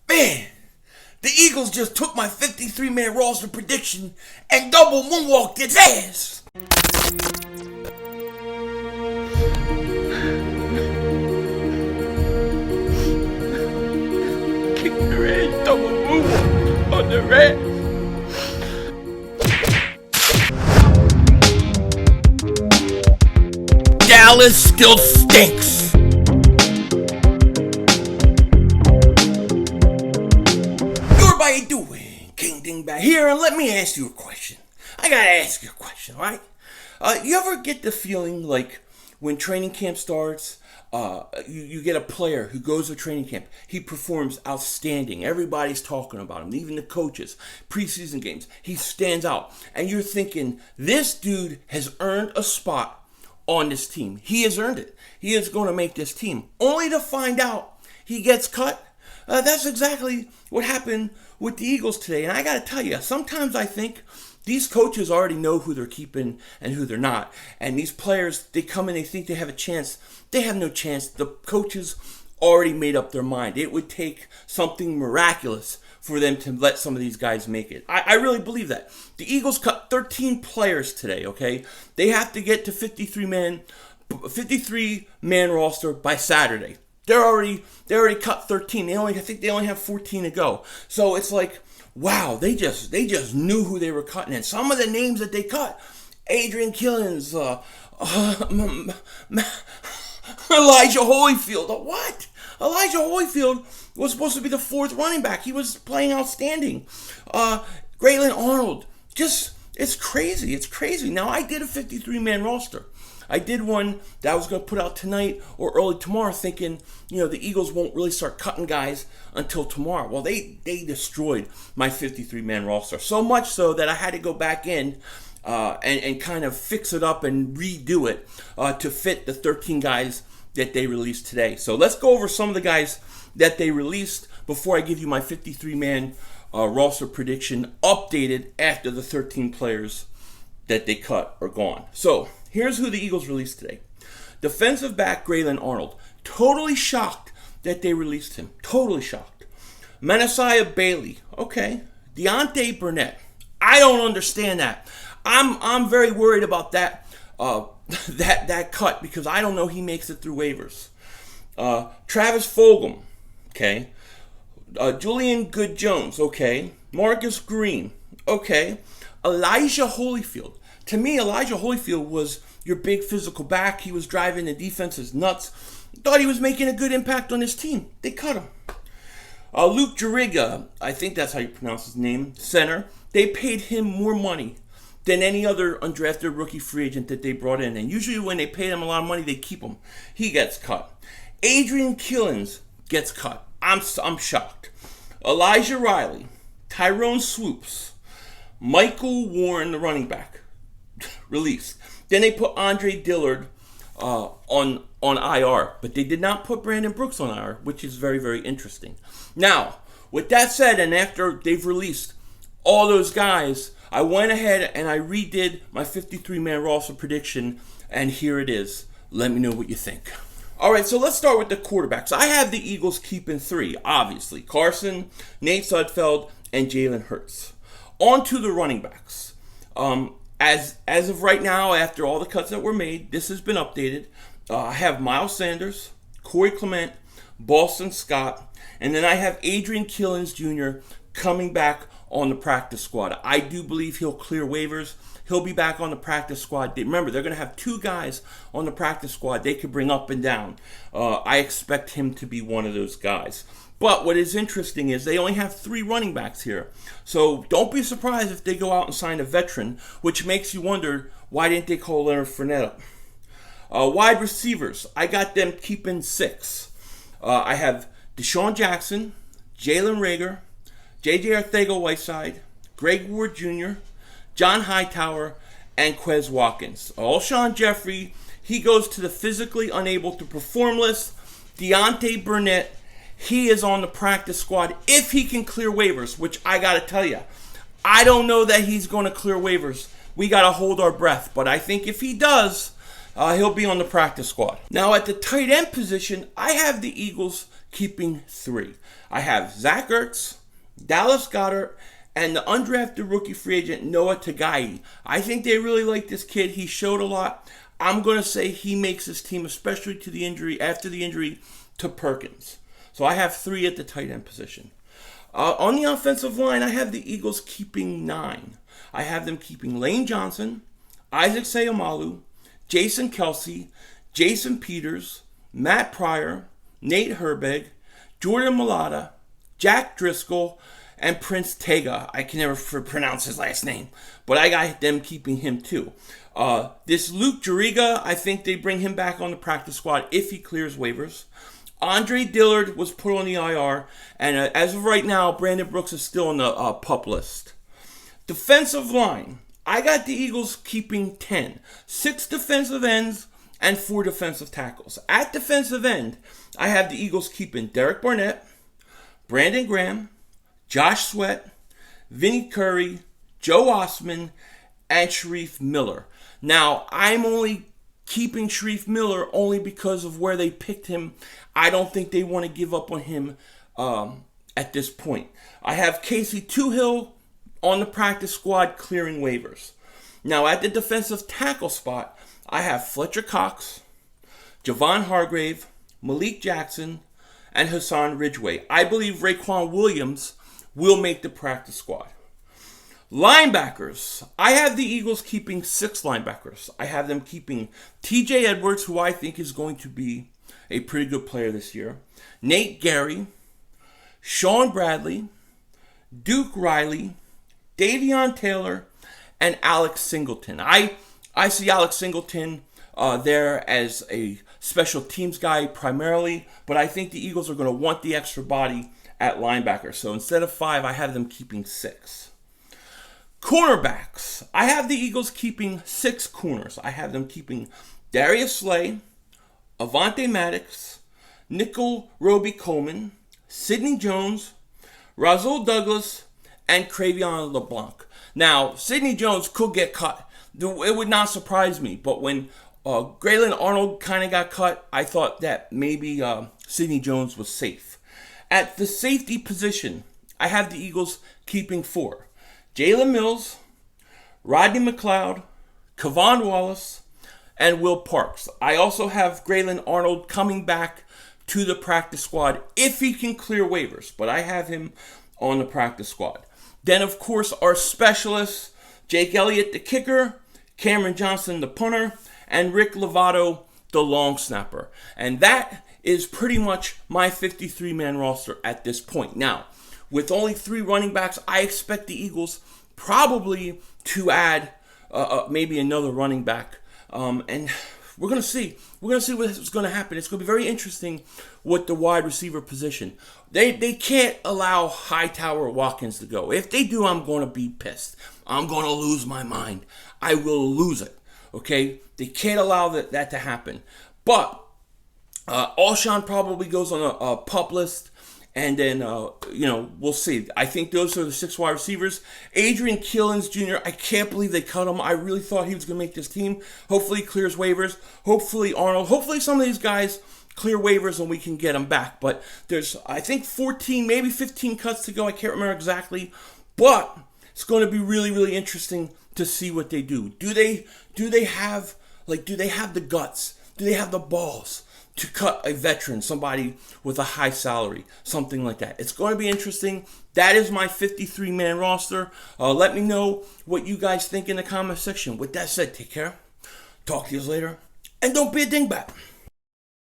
Man, the Eagles just took my 53-man roster prediction and double moonwalked its ass. Kick the red, double moonwalk on the red. Dallas still stinks. Everybody doing? King Dingbat here, and let me ask you a question. I gotta ask you a question, right? You ever get the feeling like when training camp starts, you get a player who goes to training camp, he performs outstanding, everybody's talking about him, even the coaches, preseason games, he stands out, and you're thinking, this dude has earned a spot on this team. He has earned it. He is going to make this team. Only to find out he gets cut. That's exactly what happened with the Eagles today. And I got to tell you, sometimes I think these coaches already know who they're keeping and who they're not. And these players, they come in, they think they have a chance. They have no chance. The coaches already made up their mind. It would take something miraculous for them to let some of these guys make it. I really believe that. The Eagles cut 13 players today, okay? They have to get to 53-man roster by Saturday. They already cut 13. I think they only have 14 to go. So it's like, wow, they just knew who they were cutting. And some of the names that they cut, Adrian Killins, Elijah Holyfield. What? Elijah Holyfield was supposed to be the fourth running back. He was playing outstanding. Grayland Arnold. It's crazy. It's crazy. Now, I did a 53-man roster. I did one that I was going to put out tonight or early tomorrow thinking, the Eagles won't really start cutting guys until tomorrow. Well, they destroyed my 53-man roster. So much so that I had to go back in and kind of fix it up and redo it to fit the 13 guys that they released today. So let's go over some of the guys that they released before I give you my 53-man roster prediction updated after the 13 players that they cut are gone. So here's who the Eagles released today. Defensive back Grayland Arnold. Totally shocked that they released him. Totally shocked. Manasseh Bailey. Okay. Deontay Burnett. I don't understand that. I'm very worried about that that cut because I don't know he makes it through waivers. Travis Fulgham. Okay. Julian Good-Jones. Okay. Marcus Green. Okay. Elijah Holyfield. To me, Elijah Holyfield was your big physical back. He was driving the defense's nuts. Thought he was making a good impact on his team. They cut him. Luke Juriga, I think that's how you pronounce his name, center. They paid him more money than any other undrafted rookie free agent that they brought in. And usually when they pay him a lot of money, they keep him. He gets cut. Adrian Killins gets cut. I'm shocked. Elijah Riley, Tyrone Swoops, Michael Warren, the running back, released. Then they put Andre Dillard on IR, but they did not put Brandon Brooks on IR, which is very, very interesting. Now, with that said, and after they've released all those guys, I went ahead and I redid my 53-man roster prediction, and here it is. Let me know what you think. All right, so let's start with the quarterbacks. I have the Eagles keeping 3, obviously. Carson, Nate Sudfeld, and Jalen Hurts. On to the running backs. As of right now, after all the cuts that were made, this has been updated. I have Miles Sanders, Corey Clement, Boston Scott, and then I have Adrian Killins Jr. coming back on the practice squad. I do believe he'll clear waivers. He'll be back on the practice squad. Remember, they're going to have 2 guys on the practice squad they could bring up and down. I expect him to be one of those guys. But what is interesting is they only have 3 running backs here. So don't be surprised if they go out and sign a veteran, which makes you wonder, why didn't they call Leonard Fournette up? Wide receivers, I got them keeping 6. I have Deshaun Jackson, Jalen Reagor, J.J. Arcega-Whiteside, Greg Ward Jr., John Hightower, and Quez Watkins. Alshon Jeffrey, he goes to the physically unable to perform list. Deontay Burnett, he is on the practice squad if he can clear waivers, which I got to tell you, I don't know that he's going to clear waivers. We got to hold our breath. But I think if he does, he'll be on the practice squad. Now, at the tight end position, I have the Eagles keeping 3. I have Zach Ertz, Dallas Goedert, and the undrafted rookie free agent Noah Tagai. I think they really like this kid. He showed a lot. I'm going to say he makes this team, especially to the injury, after the injury to Perkins. So I have 3 at the tight end position. On the offensive line, I have the Eagles keeping 9. I have them keeping Lane Johnson, Isaac Seumalo, Jason Kelsey, Jason Peters, Matt Pryor, Nate Herbig, Jordan Mailata, Jack Driscoll, and Prince Tega. I can never pronounce his last name, but I got them keeping him too. This Luke Juriga, I think they bring him back on the practice squad if he clears waivers. Andre Dillard was put on the IR, and as of right now, Brandon Brooks is still on the PUP list. Defensive line, I got the Eagles keeping 10. 6 defensive ends and 4 defensive tackles. At defensive end, I have the Eagles keeping Derek Barnett, Brandon Graham, Josh Sweat, Vinnie Curry, Joe Osman, and Sharif Miller. Now, I'm only keeping Sharif Miller only because of where they picked him. I don't think they want to give up on him at this point. I have Casey Toohill on the practice squad clearing waivers. Now, at the defensive tackle spot, I have Fletcher Cox, Javon Hargrave, Malik Jackson, and Hassan Ridgeway. I believe Raekwon Williams will make the practice squad. Linebackers. I have the Eagles keeping 6 linebackers. I have them keeping TJ Edwards, who I think is going to be a pretty good player this year, Nate Gary, Sean Bradley, Duke Riley, Davion Taylor, and Alex Singleton. I see Alex Singleton there as a special teams guy primarily, but I think the Eagles are going to want the extra body at linebacker. So instead of 5, I have them keeping 6. Cornerbacks. I have the Eagles keeping 6 corners. I have them keeping Darius Slay, Avonte Maddox, Nickel Roby Coleman, Sidney Jones, Rasul Douglas, and Cravion LeBlanc. Now, Sidney Jones could get cut. It would not surprise me, but when Graylin Arnold kind of got cut, I thought that maybe Sidney Jones was safe. At the safety position, I have the Eagles keeping 4. Jalen Mills, Rodney McLeod, Kevon Wallace, and Will Parks. I also have Graylin Arnold coming back to the practice squad if he can clear waivers, but I have him on the practice squad. Then, of course, our specialists, Jake Elliott, the kicker, Cameron Johnson, the punter, and Rick Lovato, the long snapper. And that is pretty much my 53-man roster at this point. Now, with only 3 running backs, I expect the Eagles probably to add maybe another running back. And we're going to see. We're going to see what's going to happen. It's going to be very interesting with the wide receiver position. They can't allow Hightower or Watkins to go. If they do, I'm going to be pissed. I'm going to lose my mind. I will lose it. Okay? They can't allow that to happen. But Alshon probably goes on a PUP list. And then, we'll see. I think those are the 6 wide receivers. Adrian Killins Jr., I can't believe they cut him. I really thought he was going to make this team. Hopefully he clears waivers. Hopefully Arnold. Hopefully some of these guys clear waivers and we can get them back. But there's, I think, 14, maybe 15 cuts to go. I can't remember exactly. But it's going to be really, really interesting to see what they do. Do they have the guts? Do they have the balls to cut a veteran, somebody with a high salary, something like that? It's going to be interesting. That is my 53-man roster. Let me know what you guys think in the comment section. With that said, take care. Talk to you later. And don't be a dingbat.